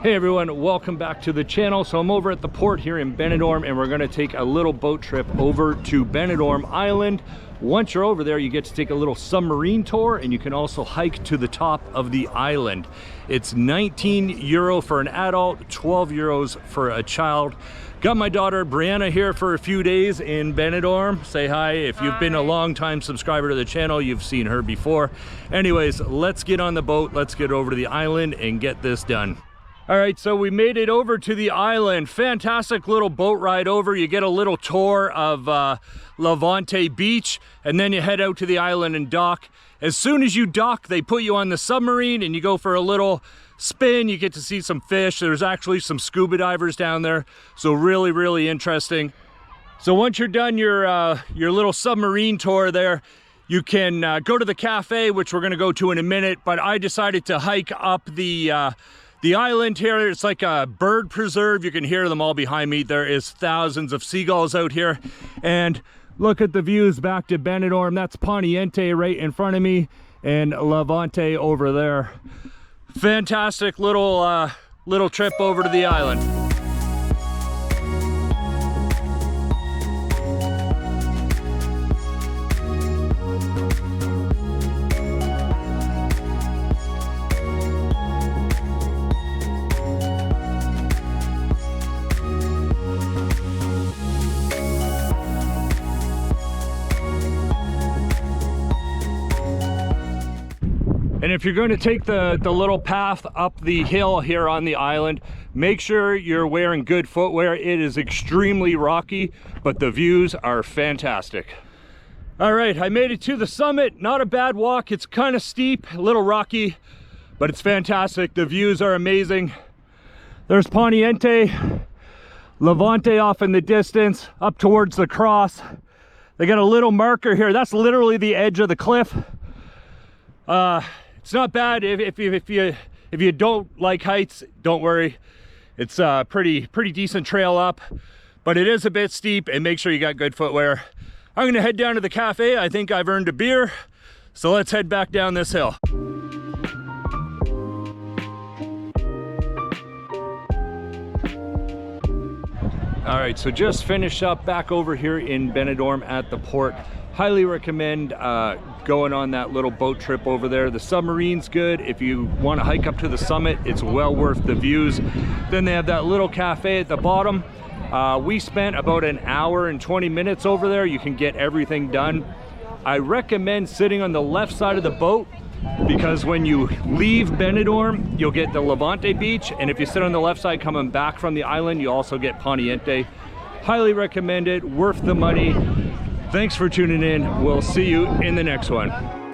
Hey everyone, welcome back to the channel. So I'm over at the port here in Benidorm and we're going to take a little boat trip over to Benidorm Island. Once you're over there, you get to take a little submarine tour and you can also hike to the top of the island. It's 19 euro for an adult, 12 euros for a child. Got my daughter Brianna here for a few days in Benidorm. Say hi. If you've been a long time subscriber to the channel, you've seen her before. Anyways, let's get on the boat. Let's get over to the island and get this done. All right, so we made it over to the island. Fantastic little boat ride over. You get a little tour of Levante Beach, and then you head out to the island and dock. As soon as you dock, they put you on the submarine and you go for a little spin. You get to see some fish. There's actually some scuba divers down there, so really interesting. So once you're done your little submarine tour there, you can go to the cafe, which we're gonna go to in a minute, but I decided to hike up the island here. It's like a bird preserve. You can hear them all behind me. There is thousands of seagulls out here. And look at the views back to Benidorm. That's Poniente right in front of me and Levante over there. Fantastic little trip over to the island. And if you're going to take the little path up the hill here on the island, make sure you're wearing good footwear. It is extremely rocky, but the views are fantastic. All right, I made it to the summit. Not a bad walk. It's kind of steep, a little rocky, but it's fantastic. The views are amazing. There's Poniente, Levante off in the distance, up towards the cross. They got a little marker here. That's literally the edge of the cliff. It's not bad if you don't like heights. Don't worry, it's a pretty decent trail up, but it is a bit steep, and make sure you got good footwear. I'm gonna head down to the cafe. I think I've earned a beer, so let's head back down this hill. All right, so just finished up back over here in Benidorm at the port. Highly recommend going on that little boat trip over there. The submarine's good. If you want to hike up to the summit, it's well worth the views. Then they have that little cafe at the bottom. We spent about an hour and 20 minutes over there. You can get everything done. I recommend sitting on the left side of the boat, because when you leave Benidorm, you'll get the Levante Beach, and if you sit on the left side coming back from the island, you also get Poniente. Highly recommend it, worth the money. Thanks for tuning in. We'll see you in the next one.